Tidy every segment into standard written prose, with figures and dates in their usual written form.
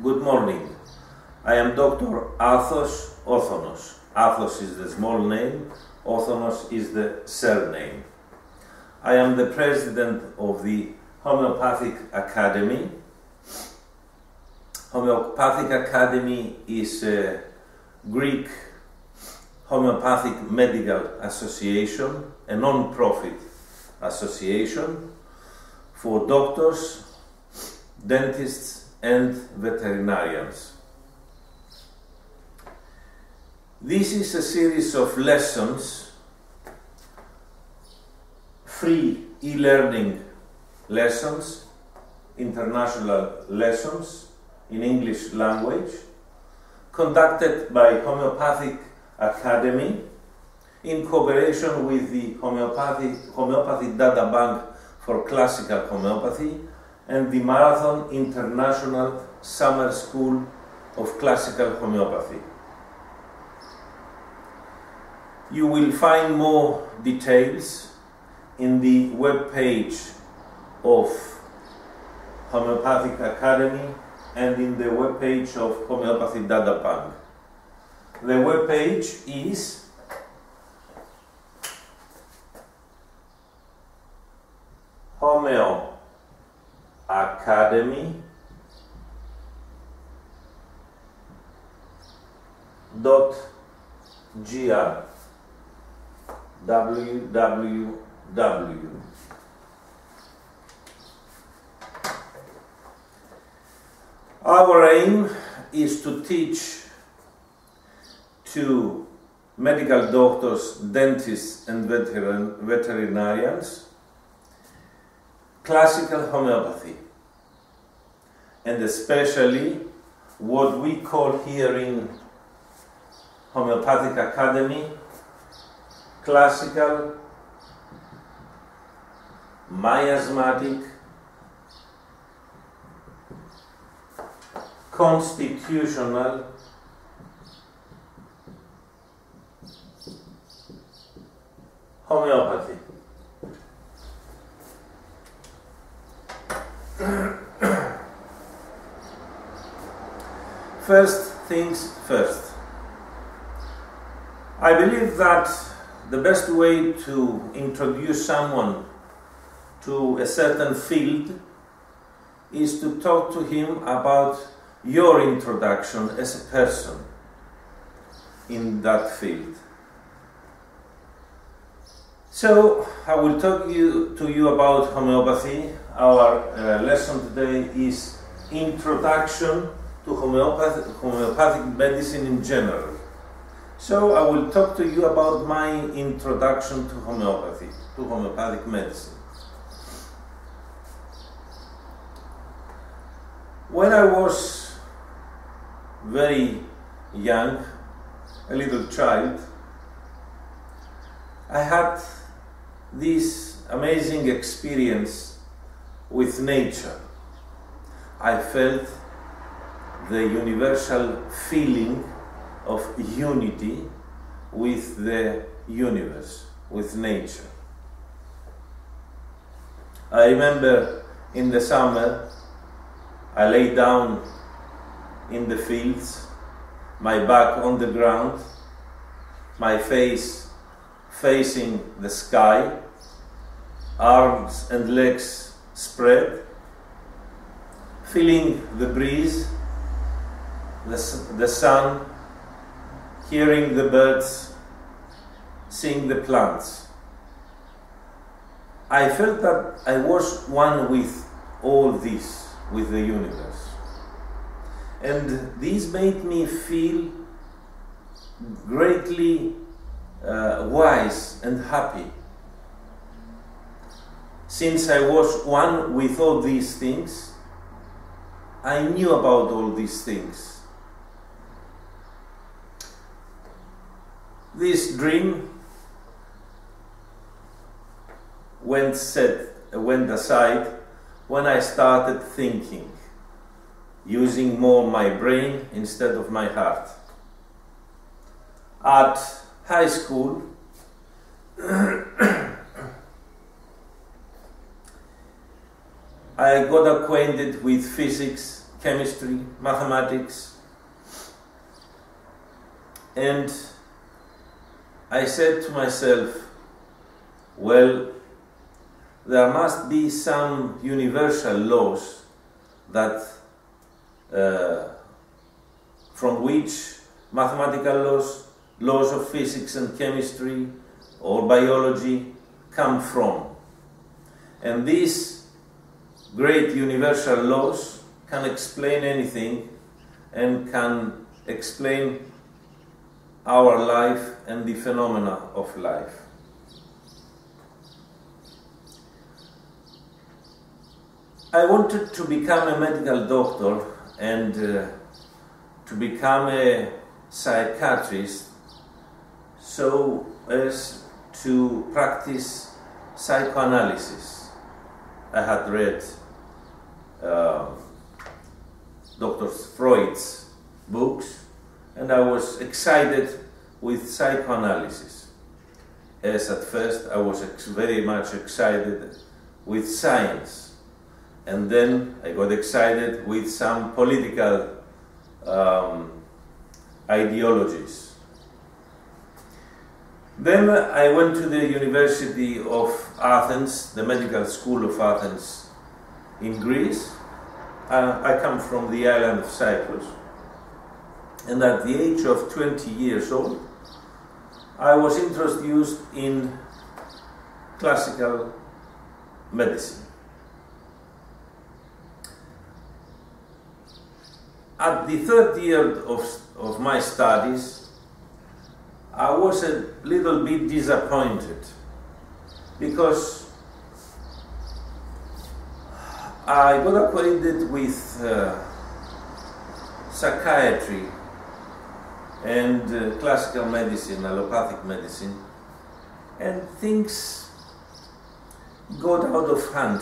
Good morning. I am Dr. Athos Othonos. Athos is the small name, Othonos is the surname. I am the president of the Homeopathic Academy. Homeopathic Academy is a Greek homeopathic medical association, a non-profit association for doctors, dentists and veterinarians. This is a series of lessons, free e-learning lessons, international lessons in English language, conducted by Homeopathic Academy in cooperation with the Homeopathy Data Bank for Classical Homeopathy and the Marathon International Summer School of Classical Homeopathy. You will find more details in the web page of Homeopathic Academy and in the web page of Homeopathy Data Bank. The web page is homeoacademy.gr www. Our aim is to teach to medical doctors, dentists and veterinarians classical homeopathy, and especially what we call here in Homeopathic Academy classical, miasmatic, constitutional, homeopathy. First things first. I believe that the best way to introduce someone to a certain field is to talk to him about your introduction as a person in that field. So I will talk to you about homeopathy. Our lesson today is Introduction to homeopathic medicine in general. So I will talk to you about my introduction to homeopathy, to homeopathic medicine. When I was very young, a little child, I had this amazing experience with nature. I felt the universal feeling of unity with the universe, with nature. I remember in the summer, I lay down in the fields, my back on the ground, my face facing the sky, arms and legs spread, feeling the breeze, the sun, hearing the birds, seeing the plants. I felt that I was one with all this, with the universe. And this made me feel greatly wise and happy. Since I was one with all these things, I knew about all these things. This dream went aside when I started thinking, using more my brain instead of my heart. At high school, I got acquainted with physics chemistry, mathematics, and I said to myself, well, there must be some universal laws that from which mathematical laws, laws of physics and chemistry or biology come from. And these great universal laws can explain anything and can explain our life and the phenomena of life. I wanted to become a medical doctor and to become a psychiatrist so as to practice psychoanalysis. I had read Dr. Freud's books and I was excited with psychoanalysis. As at first I was very much excited with science, and then I got excited with some political ideologies. Then I went to the University of Athens, the Medical School of Athens in Greece. I come from the island of Cyprus, and at the age of 20 years old, I was introduced in classical medicine. At the third year of my studies, I was a little bit disappointed because I got acquainted with psychiatry and classical medicine, allopathic medicine, and things got out of hand.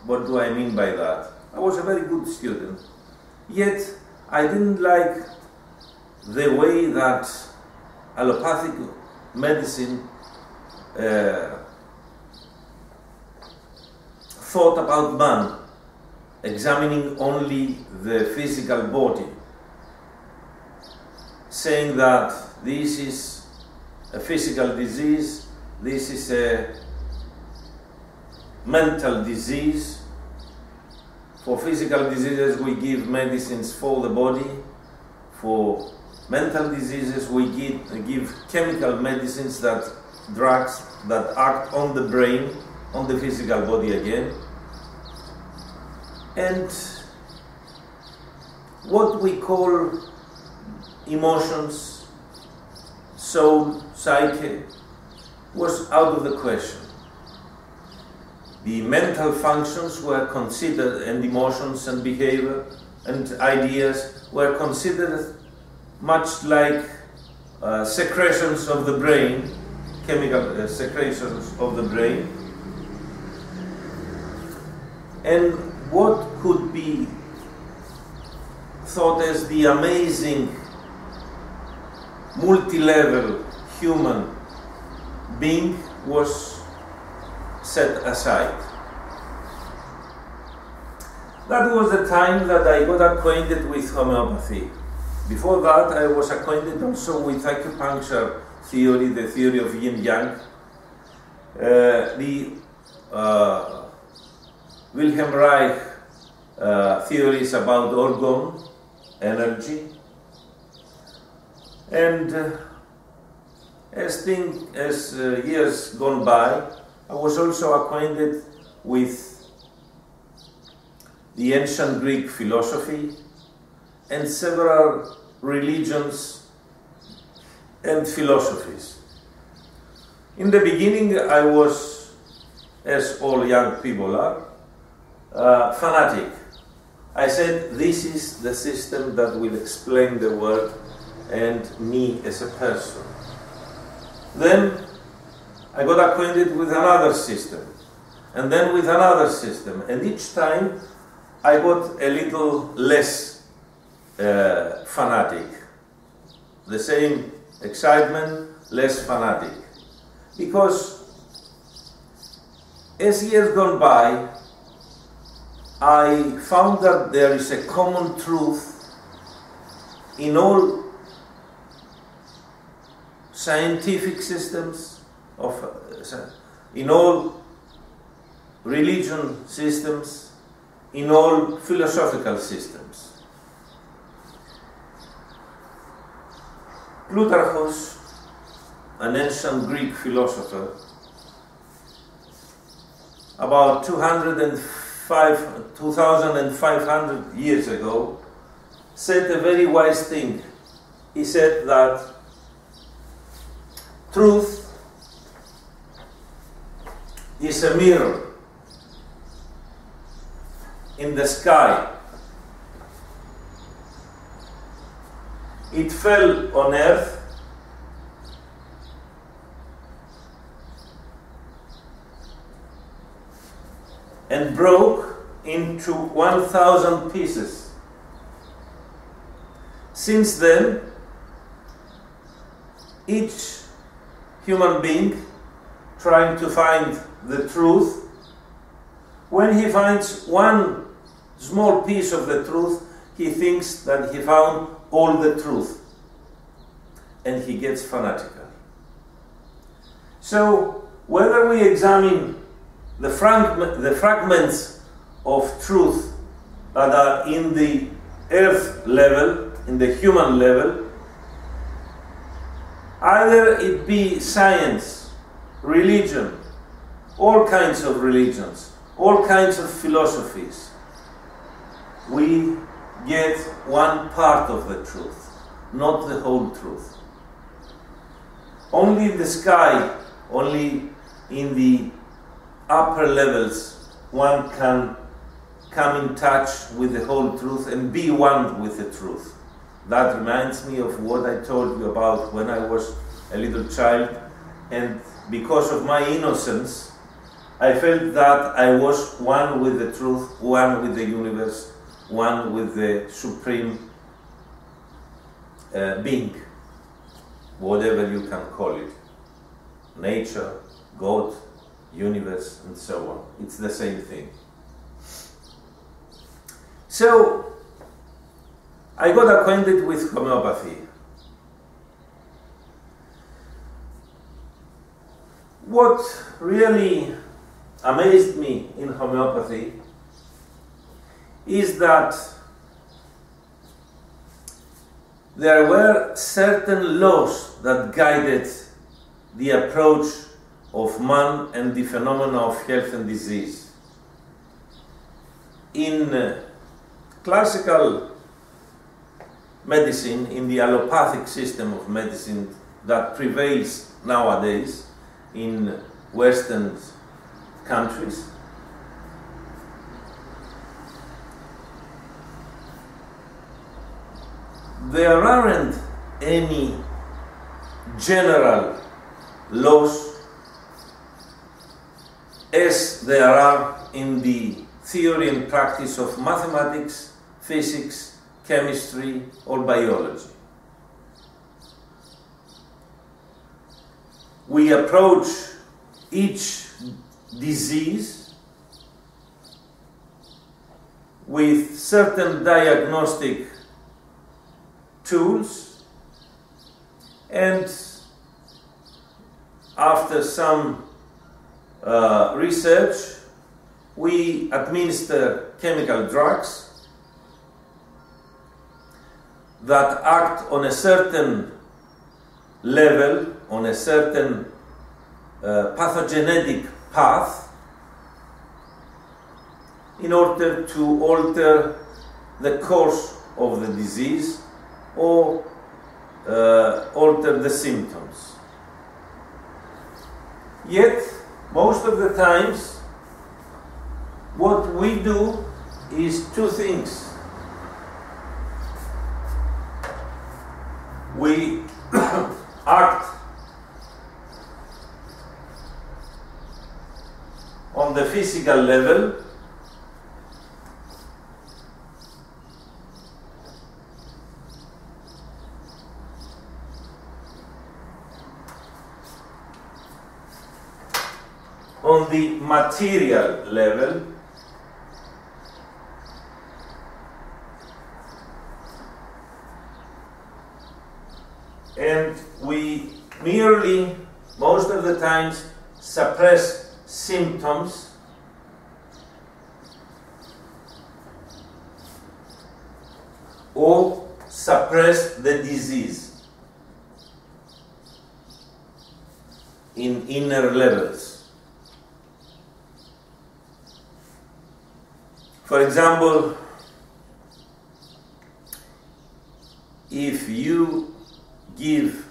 What do I mean by that? I was a very good student, yet I didn't like the way that allopathic medicine thought about man, examining only the physical body, saying that this is a physical disease, this is a mental disease. For physical diseases we give medicines for the body, for mental diseases we give chemical medicines, drugs that act on the brain, on the physical body again. And what we call emotions, soul, psyche, was out of the question. The mental functions were considered, and emotions and behavior and ideas were considered much like secretions of the brain, chemical secretions of the brain. And what could be thought as the amazing multi-level human being was set aside. That was the time that I got acquainted with homeopathy. Before that, I was acquainted also with acupuncture theory, the theory of yin-yang, the Wilhelm Reich theories about orgone, energy, and as years gone by, I was also acquainted with the ancient Greek philosophy and several religions and philosophies. In the beginning, I was, as all young people are, fanatic. I said, this is the system that will explain the world and me as a person. Then I got acquainted with another system, and then with another system, and each time I got a little less fanatic. The same excitement, less fanatic. Because as years gone by, I found that there is a common truth in all scientific systems, in all religion systems, in all philosophical systems. Plutarchus, an ancient Greek philosopher, about 2,500 years ago, said a very wise thing. He said that truth is a mirror in the sky. It fell on earth and broke into 1,000 pieces. Since then, each human being trying to find the truth, when he finds one small piece of the truth, he thinks that he found all the truth, and he gets fanatical. So, whether we examine the fragments of truth that are in the earth level, in the human level, either it be science, religion, all kinds of religions, all kinds of philosophies, we get one part of the truth, not the whole truth. Only in the sky, only in the upper levels, one can come in touch with the whole truth and be one with the truth. That reminds me of what I told you about when I was a little child, and because of my innocence, I felt that I was one with the truth, one with the universe, one with the supreme being, whatever you can call it, nature, God, universe, and so on. It's the same thing. So, I got acquainted with homeopathy. What really amazed me in homeopathy is that there were certain laws that guided the approach of man and the phenomena of health and disease. In classical medicine, in the allopathic system of medicine that prevails nowadays in Western countries, there aren't any general laws as there are in the theory and practice of mathematics, physics, chemistry, or biology. We approach each disease with certain diagnostic tools, and after some research, we administer chemical drugs that act on a certain level, on a certain pathogenetic path, in order to alter the course of the disease or alter the symptoms. Yet, most of the times, what we do is two things. We act on the physical level, on the material level, and we merely, most of the times, suppress symptoms or suppress the disease in inner levels. For example, if you give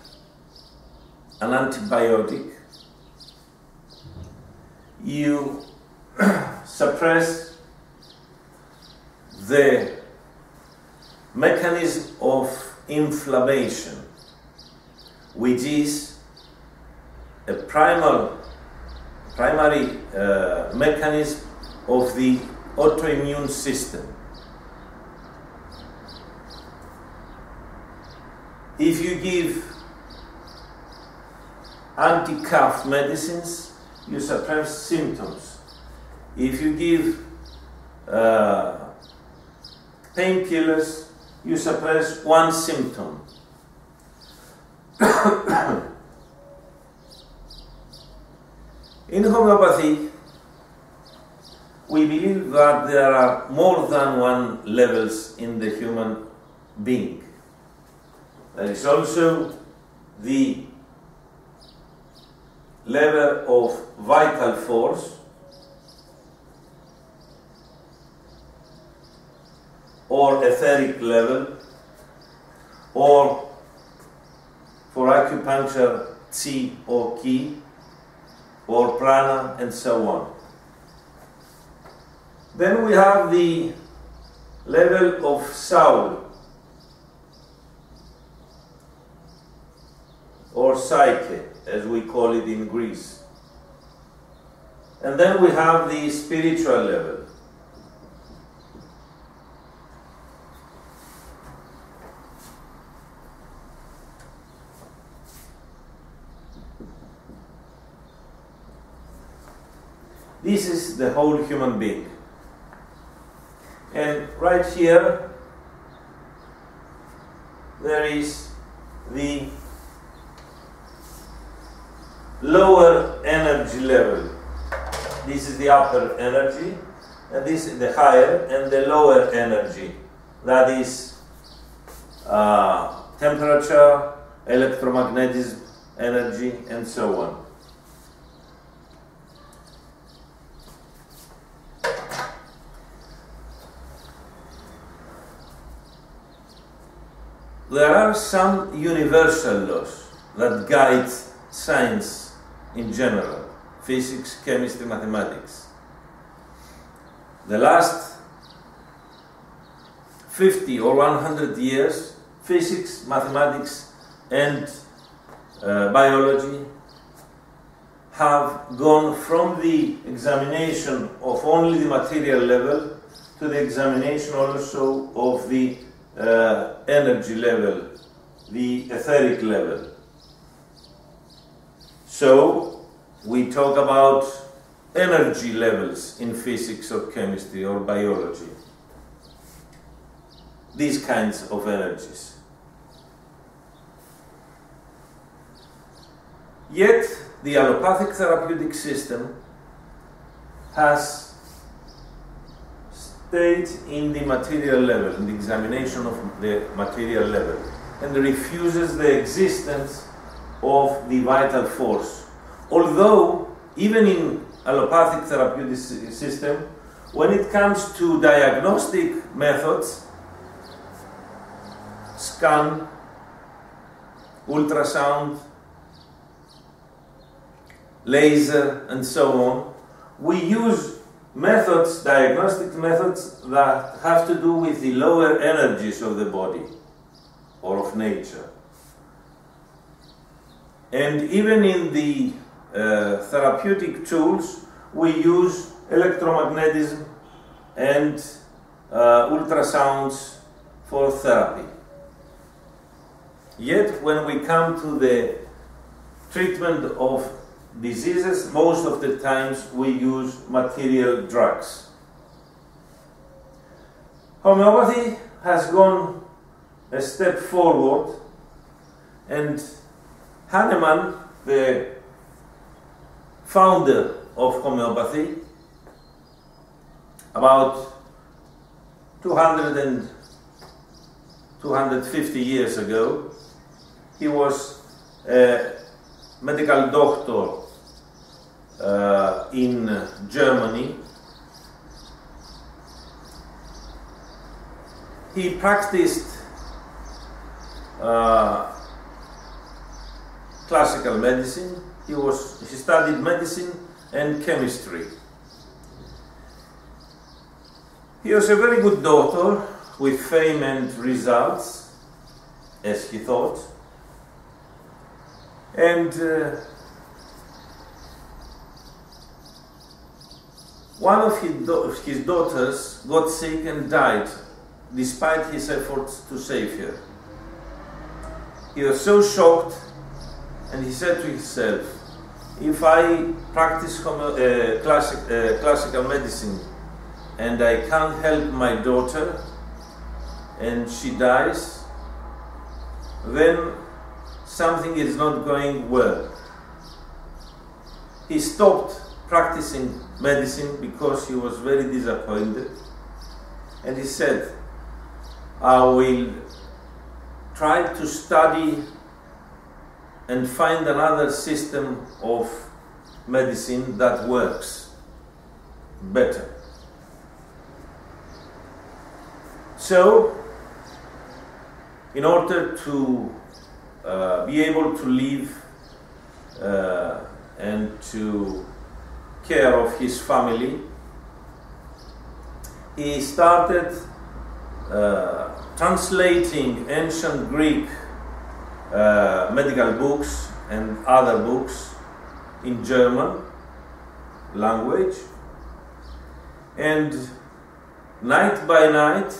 an antibiotic, you suppress the mechanism of inflammation, which is a primary mechanism of the autoimmune system. If you give anti-cough medicines, you suppress symptoms. If you give painkillers, you suppress one symptom. In homeopathy, we believe that there are more than one levels in the human being. There is also the level of vital force, or etheric level, or for acupuncture, chi or ki, or prana, and so on. Then we have the level of soul, or psyche, as we call it in Greece. And then we have the spiritual level. This is the whole human being. And right here, there is the lower energy level. This is the upper energy, and this is the higher and the lower energy. That is temperature, electromagnetism, energy, and so on. There are some universal laws that guide science in general, physics, chemistry, mathematics. The last 50 or 100 years, physics, mathematics, and biology have gone from the examination of only the material level to the examination also of the energy level, the etheric level. So we talk about energy levels in physics or chemistry or biology. These kinds of energies. Yet the allopathic therapeutic system has stayed in the material level, in the examination of the material level, and refuses the existence of the vital force. Although, even in allopathic therapeutic system, when it comes to diagnostic methods, scan, ultrasound, laser, and so on, we use methods, diagnostic methods, that have to do with the lower energies of the body or of nature. And even in the therapeutic tools, we use electromagnetism and ultrasounds for therapy. Yet when we come to the treatment of diseases, most of the times we use material drugs. Homeopathy has gone a step forward And Hahnemann, the founder of homeopathy, about 250 years ago, he was a medical doctor in Germany. He practiced classical medicine. He studied medicine and chemistry. He was a very good doctor with fame and results, as he thought. And one of his daughters got sick and died, despite his efforts to save her. He was so shocked, and he said to himself, if I practice classical medicine and I can't help my daughter and she dies, then something is not going well. He stopped practicing medicine because he was very disappointed, and he said, I will try to study and find another system of medicine that works better. So, in order to be able to live and to care of his family, he started translating ancient Greek medical books and other books in German language, and night by night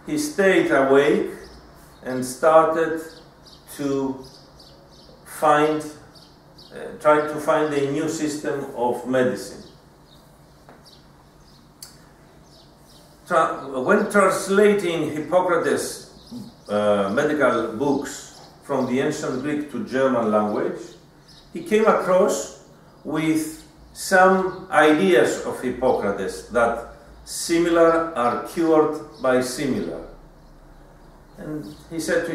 he stayed awake and started to try to find a new system of medicine. When translating Hippocrates' medical books from the ancient Greek to German language, he came across with some ideas of Hippocrates that similar are cured by similar. And he said to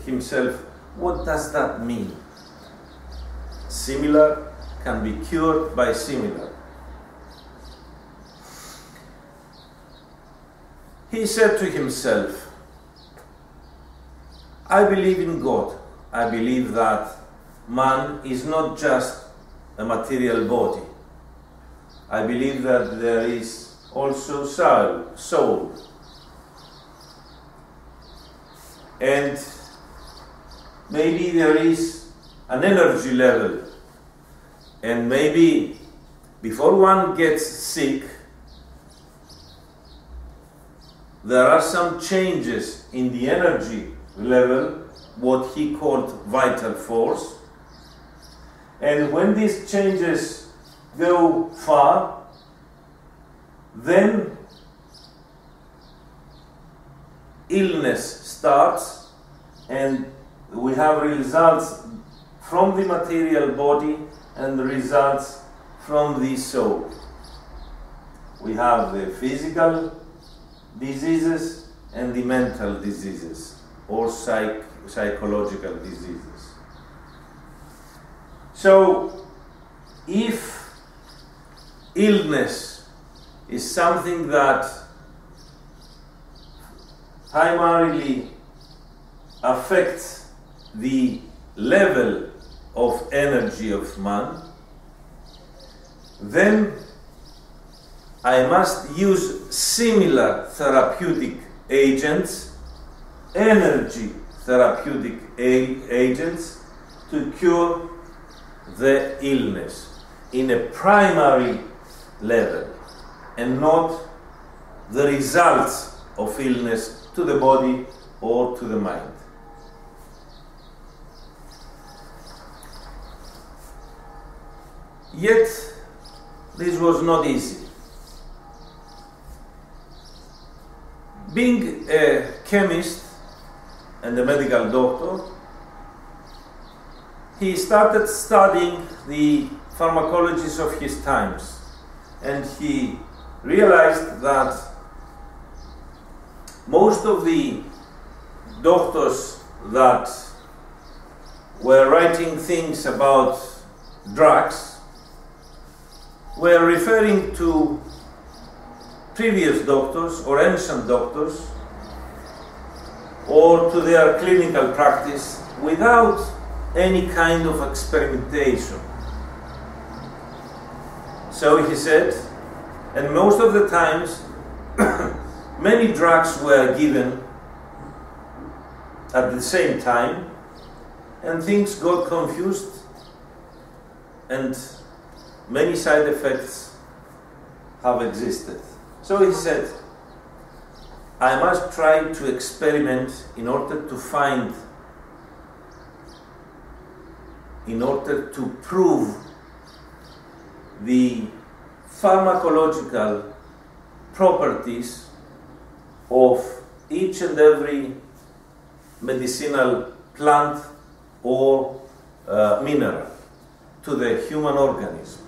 himself, what does that mean? Similar can be cured by similar. He said to himself, I believe in God. I believe that man is not just a material body. I believe that there is also soul. And maybe there is an energy level. And maybe before one gets sick, there are some changes in the energy level, what he called vital force. And when these changes go far, then illness starts, and we have results from the material body and results from the soul. We have the physical diseases and the mental diseases, or psychological diseases. So, if illness is something that primarily affects the level of energy of man, then I must use similar therapeutic agents, energy therapeutic agents, to cure the illness in a primary level, and not the results of illness to the body or to the mind. Yet, this was not easy. Being a chemist and a medical doctor, he started studying the pharmacologies of his times, and he realized that most of the doctors that were writing things about drugs were referring to previous doctors or ancient doctors or to their clinical practice without any kind of experimentation. So he said, and most of the times many drugs were given at the same time, and things got confused and many side effects have existed. So he said, I must try to experiment in order to find, in order to prove the pharmacological properties of each and every medicinal plant or mineral to the human organism.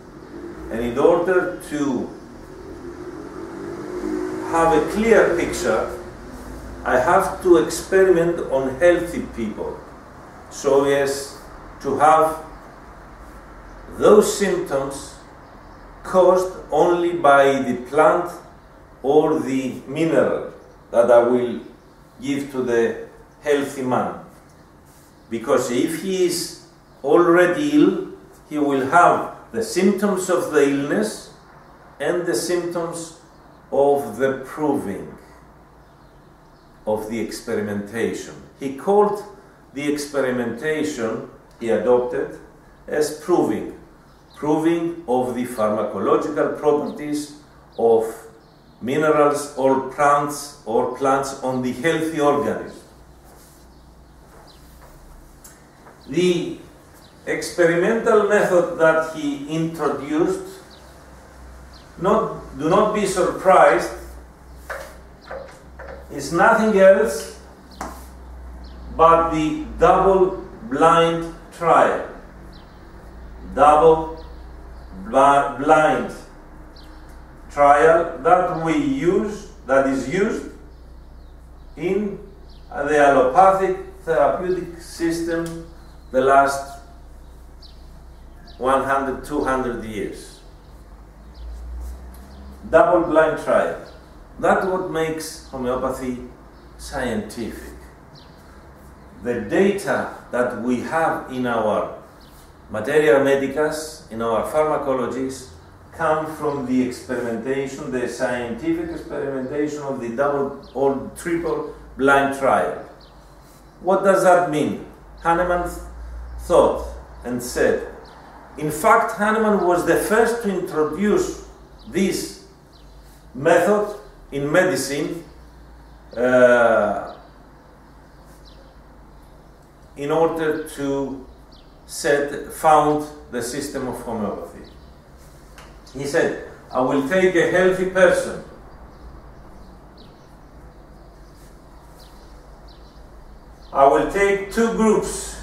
And in order to have a clear picture, I have to experiment on healthy people so as to have those symptoms caused only by the plant or the mineral that I will give to the healthy man. Because if he is already ill, he will have the symptoms of the illness and the symptoms of the proving, of the experimentation. He called the experimentation he adopted as proving of the pharmacological properties of minerals or plants on the healthy organism. The experimental method that he introduced, do not be surprised, is nothing else but the double-blind trial. Double-blind trial that is used in the allopathic therapeutic system the last 100, 200 years. Double-blind trial. That's what makes homeopathy scientific. The data that we have in our materia medicas, in our pharmacologies, come from the experimentation, the scientific experimentation of the double or triple blind trial. What does that mean? Hahnemann thought and said, in fact, Hahnemann was the first to introduce this method in medicine in order to found the system of homeopathy. He said, I will take a healthy person, I will take two groups,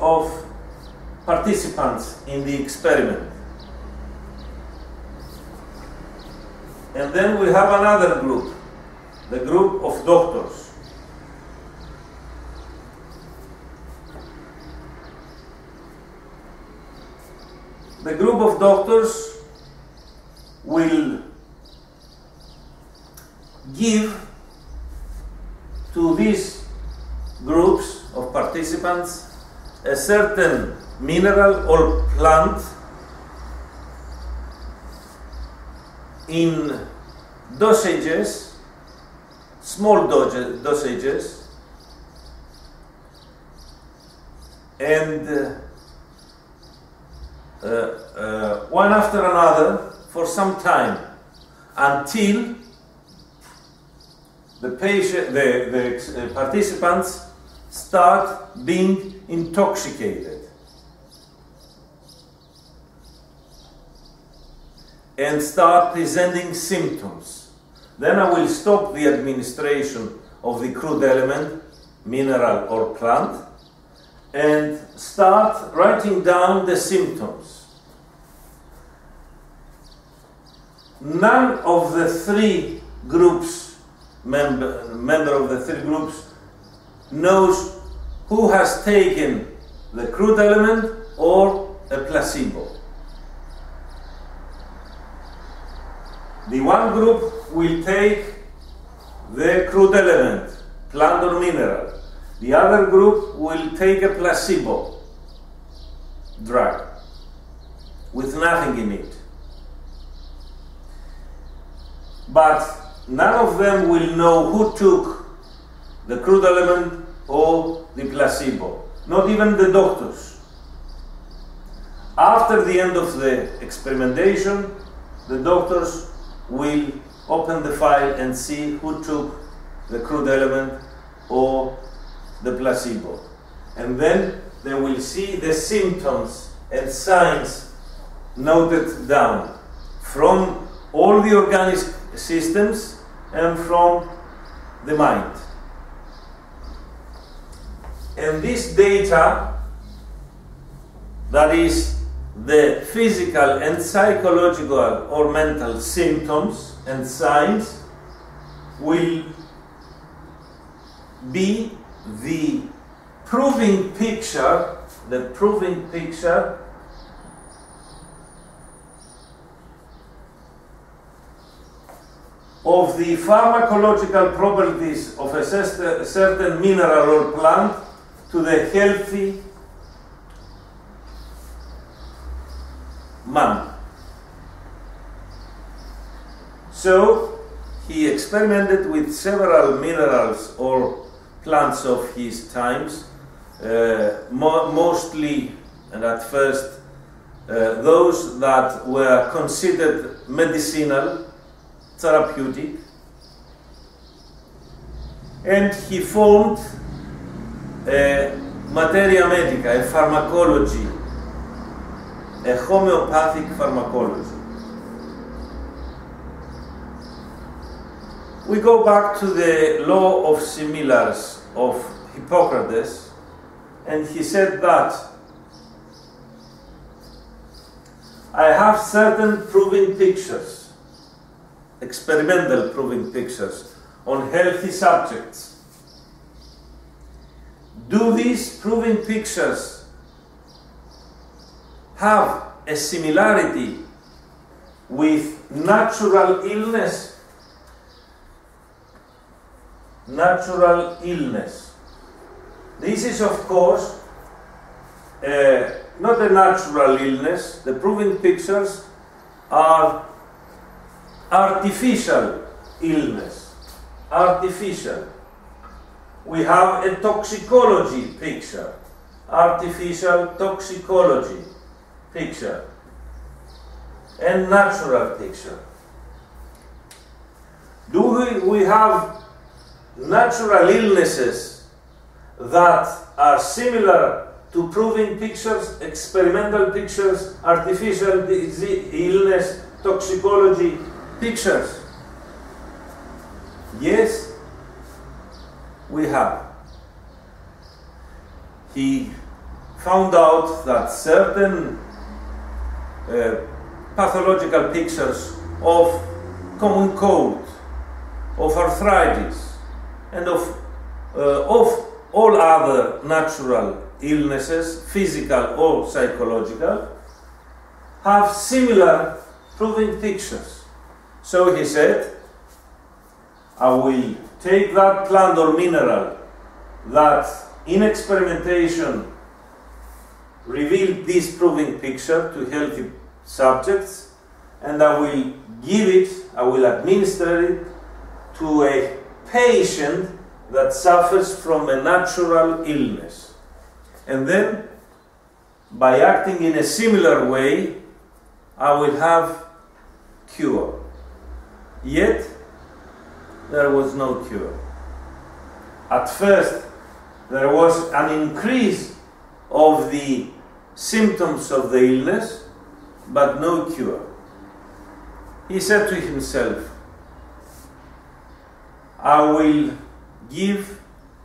of participants in the experiment. And then we have another group, the group of doctors. The group of doctors will give to these groups of participants a certain mineral or plant in dosages, small dosages, and one after another for some time until the participants start being intoxicated and start presenting symptoms. Then I will stop the administration of the crude element, mineral or plant, and start writing down the symptoms. None of the three groups, member of the three groups, knows who has taken the crude element or a placebo. The one group will take the crude element, plant or mineral. The other group will take a placebo drug with nothing in it. But none of them will know who took the crude element or the placebo, not even the doctors. After the end of the experimentation, the doctors will open the file and see who took the crude element or the placebo. And then they will see the symptoms and signs noted down from all the organic systems and from the mind. And this data, that is the physical and psychological or mental symptoms and signs, will be the proving picture, of the pharmacological properties of a certain mineral or plant to the healthy man. So he experimented with several minerals or plants of his times, mostly and at first those that were considered medicinal, therapeutic, and he formed a materia medica, a pharmacology, a homeopathic pharmacology. We go back to the law of similars of Hippocrates, and he said that I have certain proving pictures, experimental proving pictures on healthy subjects. Do these proving pictures have a similarity with natural illness? Natural illness. This is, of course, not a natural illness. The proving pictures are artificial illness. Artificial. We have a toxicology picture. Artificial toxicology picture. And natural picture. Do we have natural illnesses that are similar to proving pictures, experimental pictures, artificial illness, toxicology pictures? Yes, we have. He found out that certain pathological pictures of common cold, of arthritis, and of all other natural illnesses, physical or psychological, have similar proving pictures. So he said, I will take that plant or mineral that in experimentation revealed this proving picture to healthy subjects, and I will give it, I will administer it to a patient that suffers from a natural illness. And then, by acting in a similar way, I will have cure. Yet, there was no cure. At first, there was an increase of the symptoms of the illness, but no cure. He said to himself, I will give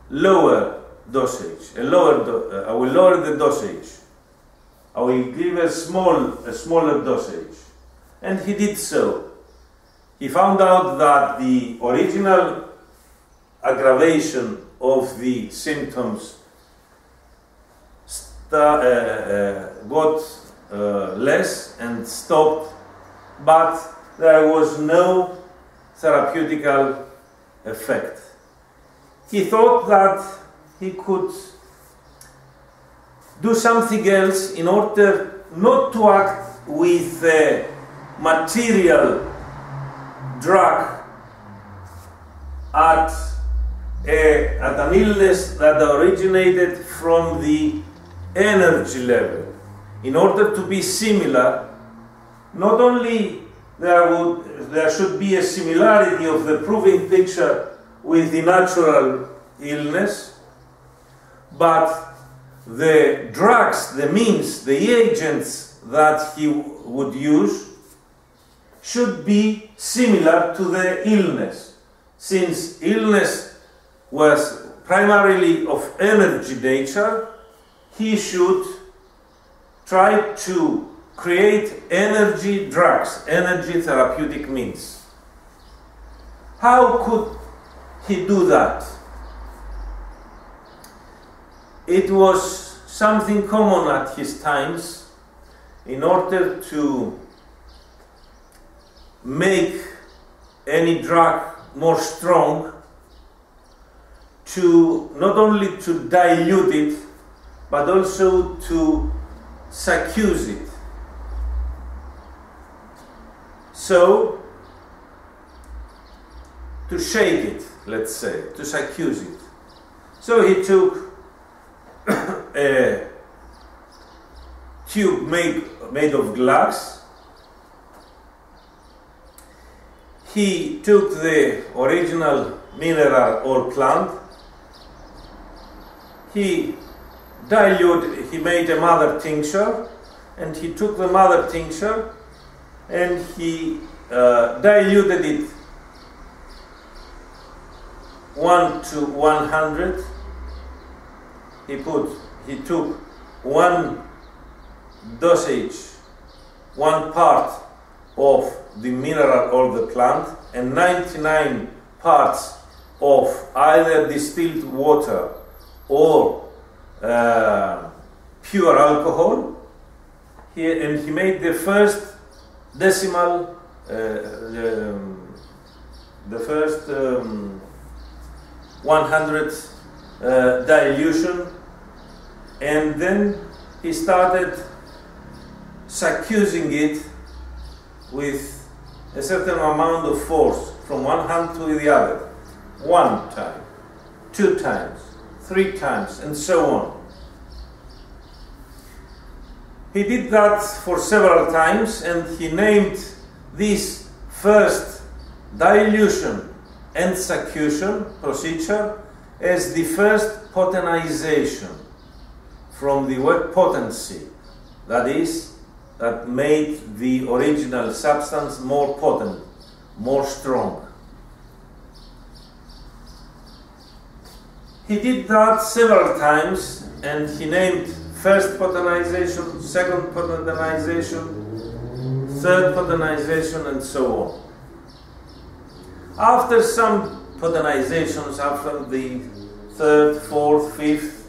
lower dosage, I will lower the dosage. I will give a smaller dosage. And he did so. He found out that the original aggravation of the symptoms got less and stopped, but there was no therapeutical effect. He thought that he could do something else in order not to act with a material drug at an illness that originated from the energy level. In order to be similar, not only there should be a similarity of the proving picture with the natural illness, but the drugs, the means, the agents that he would use should be similar to the illness. Since illness was primarily of energy nature, he should try to create energy drugs, energy therapeutic means. How could he do that? It was something common at his times. In order to make any drug more strong, to not only to dilute it, but also to suffuse it. So, to shake it, let's say, to suffuse it. So he took a tube made of glass. He took the original mineral or plant. He diluted, he made a mother tincture, and he took the mother tincture and he diluted it 1 to 100. He took one dosage, one part of the mineral or the plant, and 99 parts of either distilled water or pure alcohol. And he made the first decimal, the first 100th dilution, and then he started suffusing it with a certain amount of force from one hand to the other. 1 time, 2 times, 3 times, and so on. He did that for several times, and he named this first dilution and suffusion procedure as the first potentization, from the word potency, that is, that made the original substance more potent, more strong. He did that several times, and he named first potentization, second potentization, third potentization, and so on. After some potentizations, after the third, fourth, fifth,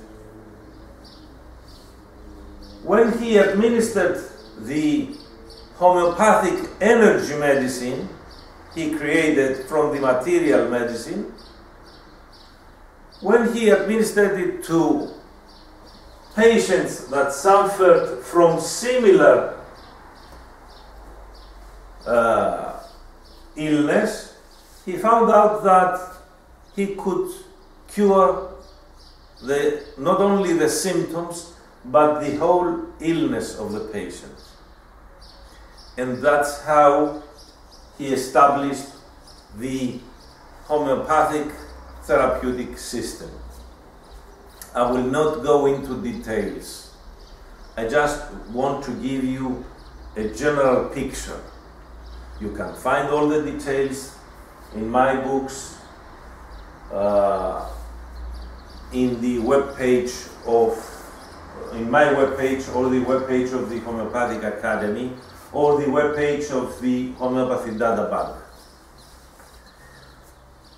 when he administered the homeopathic energy medicine he created from the material medicine, when he administered it to patients that suffered from similar illness, he found out that he could cure not only the symptoms, but the whole illness of the patient. And that's how he established the homeopathic therapeutic system. I will not go into details. I just want to give you a general picture. You can find all the details in my books, in the web page in my web page, or the web page of the Homeopathic Academy, or the web page of the Homeopathy Data Bank.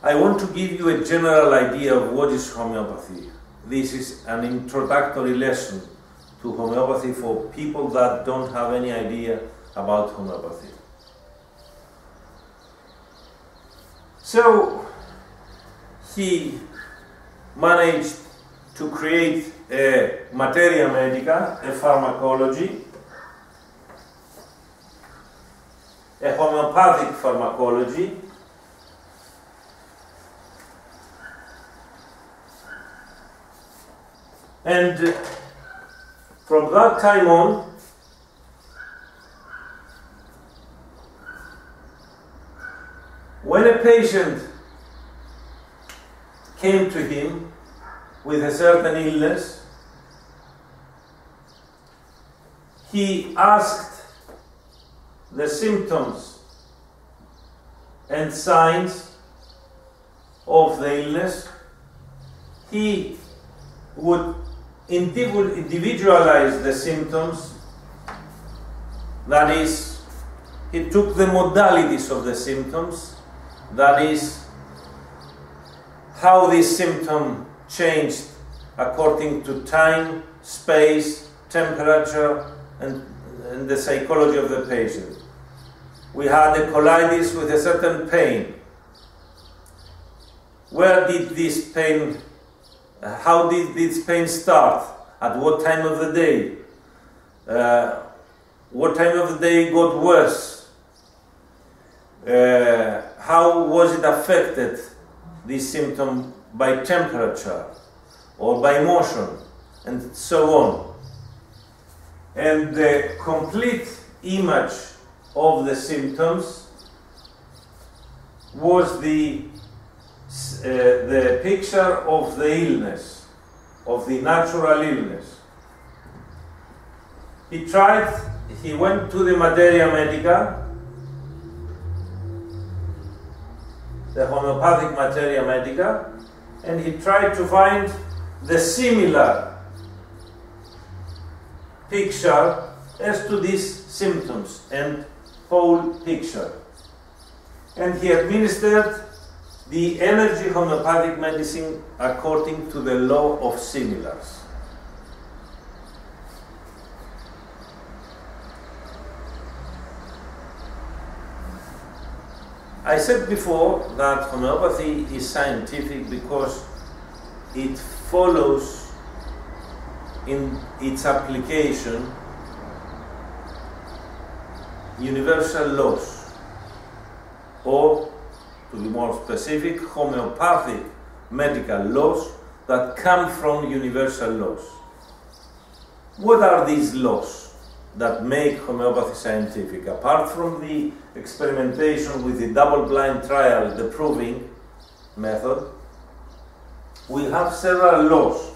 I want to give you a general idea of what is homeopathy. This is an introductory lesson to homeopathy for people that don't have any idea about homeopathy. So he managed to create a materia medica, a pharmacology, a homeopathic pharmacology, and from that time on, when a patient came to him with a certain illness, he asked the symptoms and signs of the illness. He would individualize the symptoms, that is, he took the modalities of the symptoms, that is, how this symptom changed according to time, space, temperature, and the psychology of the patient. We had a colitis with a certain pain. Where did this pain, how did this pain start? At what time of the day? What time of the day got worse? How was it affected, this symptom, by temperature or by motion, and so on. And the complete image of the symptoms was the picture of the illness, of the natural illness. He went to the materia medica, the homeopathic materia medica, and he tried to find the similar picture as to these symptoms and whole picture. And he administered the energy homeopathic medicine according to the law of similars. I said before that homeopathy is scientific because it follows in its application universal laws, or to be more specific, homeopathic medical laws that come from universal laws. What are these laws that make homeopathy scientific? Apart from the experimentation with the double-blind trial, the proving method, we have several laws.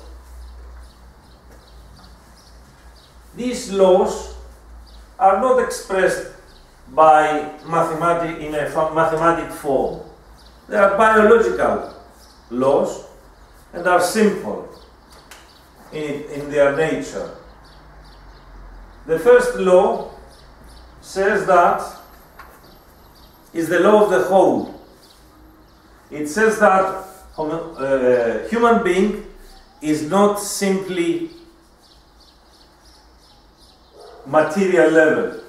These laws are not expressed by in a mathematic form. They are biological laws and are simple in their nature. The first law says that is the law of the whole. It says that human being is not simply material level.